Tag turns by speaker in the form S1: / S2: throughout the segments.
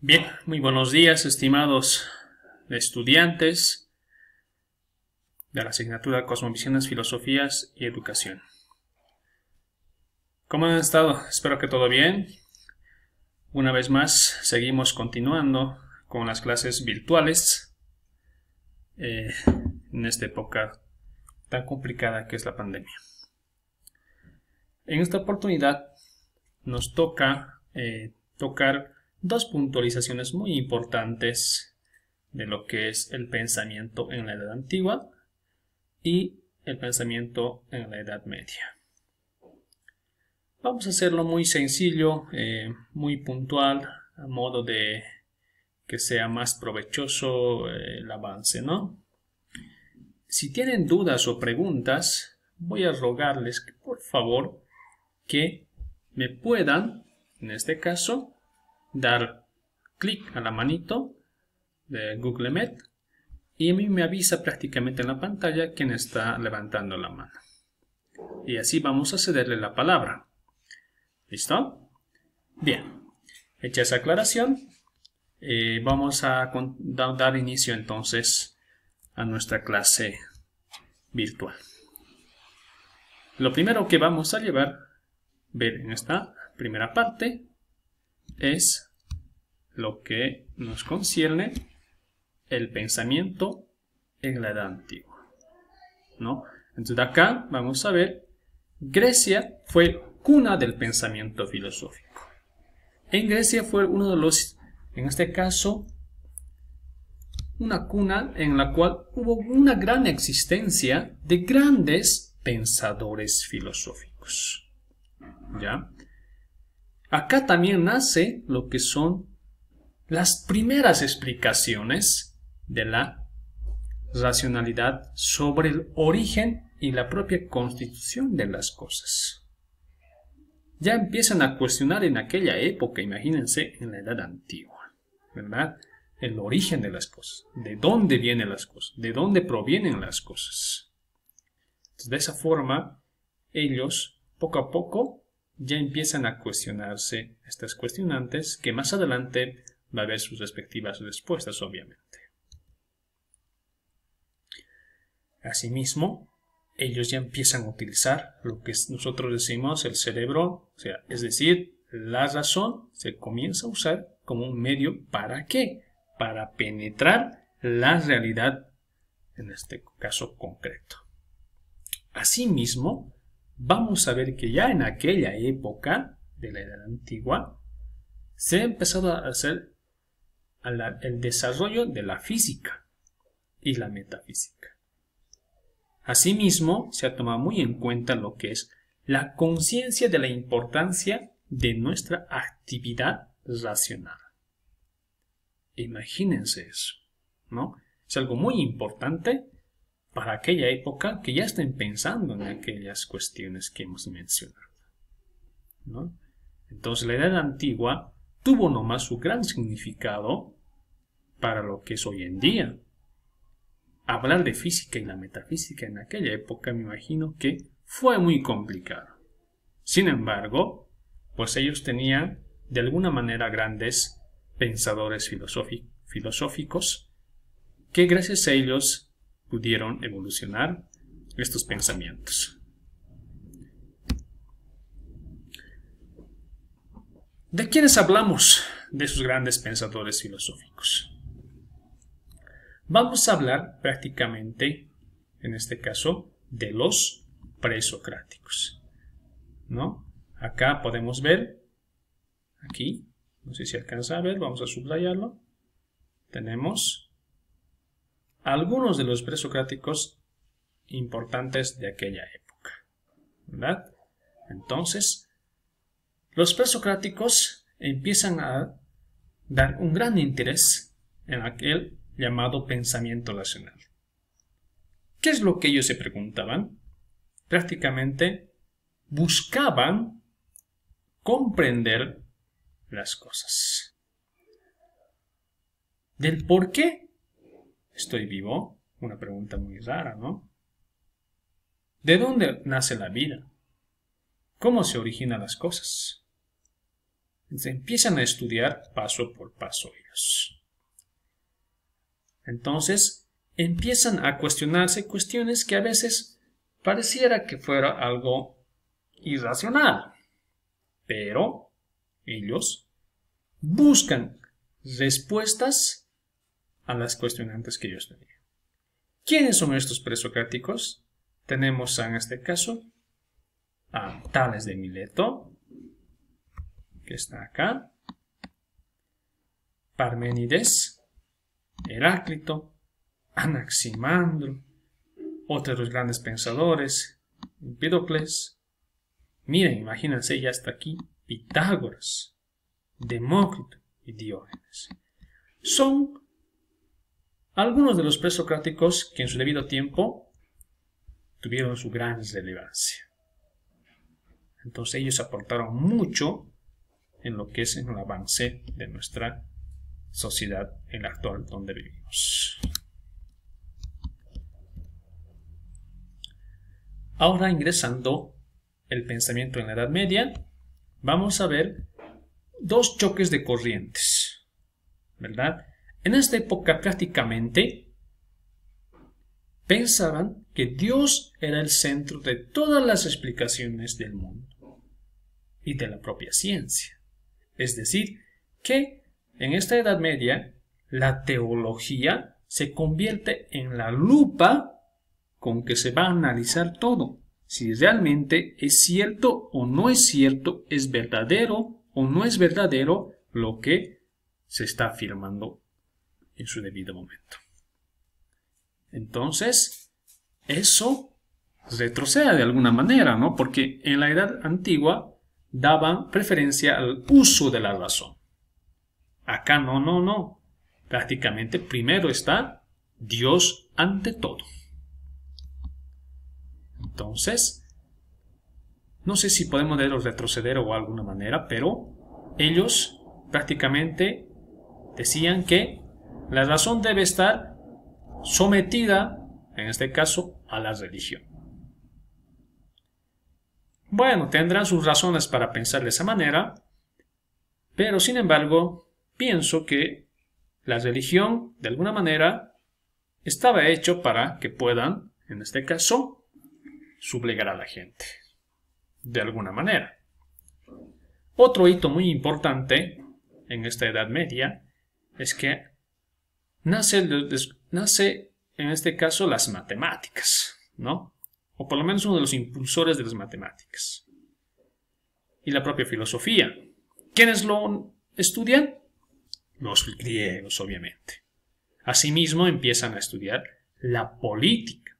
S1: Bien, muy buenos días, estimados estudiantes de la asignatura Cosmovisiones, Filosofías y Educación. ¿Cómo han estado? Espero que todo bien. Una vez más, seguimos continuando con las clases virtuales en esta época tan complicada que es la pandemia. En esta oportunidad nos toca tocar dos puntualizaciones muy importantes de lo que es el pensamiento en la Edad Antigua y el pensamiento en la Edad Media. Vamos a hacerlo muy sencillo, muy puntual, a modo de que sea más provechoso el avance, ¿no? Si tienen dudas o preguntas, voy a rogarles que por favor que me puedan, en este caso, dar clic a la manito de Google Meet y a mí me avisa prácticamente en la pantalla quién está levantando la mano. Y así vamos a cederle la palabra. ¿Listo? Bien. Hecha esa aclaración, vamos a dar inicio entonces a nuestra clase virtual. Lo primero que vamos a ver en esta primera parte es lo que nos concierne el pensamiento en la Edad Antigua, ¿no? Entonces de acá vamos a ver, Grecia fue cuna del pensamiento filosófico. En Grecia fue uno de los, en este caso, una cuna en la cual hubo una gran existencia de grandes pensadores filosóficos. ¿Ya? Acá también nace lo que son las primeras explicaciones de la racionalidad sobre el origen y la propia constitución de las cosas. Ya empiezan a cuestionar en aquella época, imagínense, en la Edad Antigua, ¿verdad? El origen de las cosas, de dónde vienen las cosas, de dónde provienen las cosas. Entonces, de esa forma, ellos, poco a poco, ya empiezan a cuestionarse estas cuestionantes, que más adelante va a haber sus respectivas respuestas, obviamente. Asimismo, ellos ya empiezan a utilizar lo que nosotros decimos el cerebro, o sea, es decir, la razón se comienza a usar como un medio ¿para qué? Para penetrar la realidad, en este caso concreto. Asimismo, vamos a ver que ya en aquella época de la Edad Antigua se ha empezado a hacer el desarrollo de la física y la metafísica. Asimismo, se ha tomado muy en cuenta lo que es la conciencia de la importancia de nuestra actividad racional. Imagínense eso, ¿no? Es algo muy importante para aquella época que ya estén pensando en aquellas cuestiones que hemos mencionado, ¿no? Entonces, la Edad Antigua tuvo nomás su gran significado para lo que es hoy en día. Hablar de física y la metafísica en aquella época me imagino que fue muy complicado. Sin embargo, pues ellos tenían de alguna manera grandes pensadores filosóficos que gracias a ellos pudieron evolucionar estos pensamientos. ¿De quiénes hablamos de esos grandes pensadores filosóficos? Vamos a hablar prácticamente, en este caso, de los presocráticos, ¿no? Acá podemos ver, aquí, no sé si alcanza a ver, vamos a subrayarlo. Tenemos algunos de los presocráticos importantes de aquella época, ¿verdad? Entonces, los presocráticos empiezan a dar un gran interés en aquel llamado pensamiento racional. ¿Qué es lo que ellos se preguntaban? Prácticamente buscaban comprender las cosas. ¿Del por qué estoy vivo? Una pregunta muy rara, ¿no? ¿De dónde nace la vida? ¿Cómo se originan las cosas? Entonces empiezan a estudiar paso por paso ellos. Entonces empiezan a cuestionarse cuestiones que a veces pareciera que fuera algo irracional. Pero ellos buscan respuestas a las cuestionantes que ellos tenían. ¿Quiénes son estos presocráticos? Tenemos en este caso a Tales de Mileto, que está acá, Parménides, Heráclito, Anaximandro, otros de los grandes pensadores, Empédocles. Miren, imagínense ya hasta aquí, Pitágoras, Demócrito y Diógenes. Son algunos de los presocráticos que en su debido tiempo tuvieron su gran relevancia. Entonces ellos aportaron mucho en lo que es el avance de nuestra sociedad en la actual donde vivimos. Ahora, ingresando el pensamiento en la Edad Media, vamos a ver dos choques de corrientes, ¿verdad? En esta época prácticamente pensaban que Dios era el centro de todas las explicaciones del mundo y de la propia ciencia. Es decir, que en esta Edad Media la teología se convierte en la lupa con que se va a analizar todo. Si realmente es cierto o no es cierto, es verdadero o no es verdadero lo que se está afirmando en su debido momento. Entonces, eso retrocede de alguna manera, ¿no? Porque en la Edad Antigua daban preferencia al uso de la razón. Acá no. Prácticamente primero está Dios ante todo. Entonces, no sé si podemos retroceder o de alguna manera, pero ellos prácticamente decían que la razón debe estar sometida, en este caso, a la religión. Bueno, tendrán sus razones para pensar de esa manera, pero sin embargo, pienso que la religión, de alguna manera, estaba hecho para que puedan, en este caso, sublegar a la gente, de alguna manera. Otro hito muy importante en esta Edad Media es que nace en este caso las matemáticas, ¿no? O por lo menos uno de los impulsores de las matemáticas. Y la propia filosofía. ¿Quiénes lo estudian? Los griegos, obviamente. Asimismo empiezan a estudiar la política.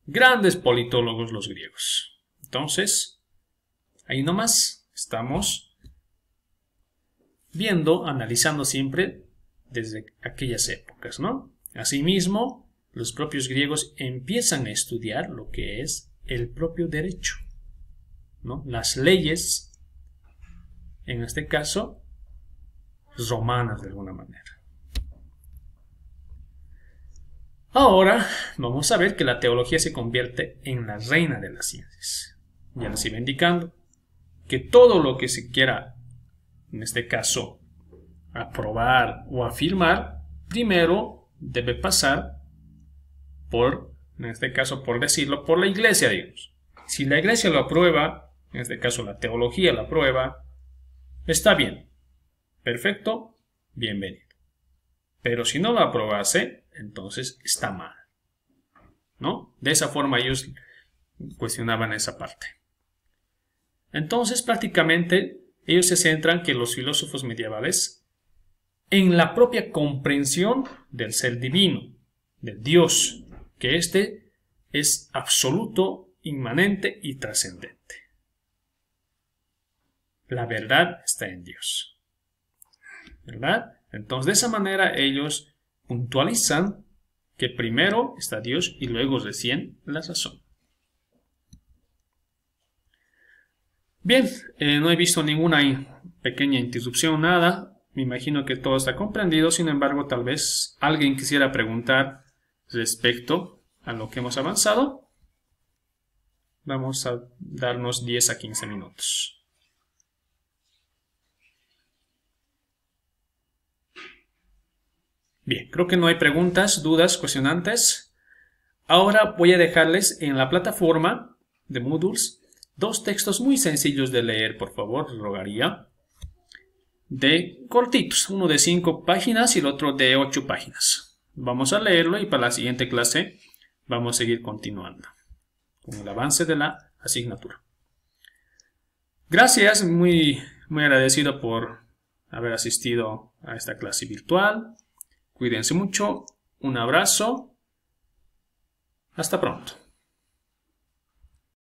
S1: Grandes politólogos los griegos. Entonces, ahí nomás estamos viendo, analizando siempre desde aquellas épocas, ¿no? Asimismo, los propios griegos empiezan a estudiar lo que es el propio derecho, ¿no? Las leyes, en este caso, romanas de alguna manera. Ahora vamos a ver que la teología se convierte en la reina de las ciencias. Ya les iba indicando que todo lo que se quiera, en este caso, aprobar o afirmar, primero debe pasar por, en este caso, por decirlo, por la iglesia, digamos. Si la iglesia lo aprueba, en este caso la teología lo aprueba, está bien, perfecto, bienvenido. Pero si no lo aprobase, entonces está mal, ¿no? De esa forma ellos cuestionaban esa parte. Entonces prácticamente ellos se centran, que los filósofos medievales, en la propia comprensión del ser divino, del Dios, que éste es absoluto, inmanente y trascendente. La verdad está en Dios, ¿verdad? Entonces de esa manera ellos puntualizan que primero está Dios y luego recién la razón. Bien, no he visto ninguna pequeña interrupción, nada. Me imagino que todo está comprendido. Sin embargo, tal vez alguien quisiera preguntar respecto a lo que hemos avanzado. Vamos a darnos 10 a 15 minutos. Bien, creo que no hay preguntas, dudas, cuestionantes. Ahora voy a dejarles en la plataforma de Moodles 2 textos muy sencillos de leer, por favor, rogaría. De cortitos, uno de 5 páginas y el otro de 8 páginas. Vamos a leerlo y para la siguiente clase vamos a seguir continuando con el avance de la asignatura. Gracias, muy agradecido por haber asistido a esta clase virtual. Cuídense mucho, un abrazo, hasta pronto.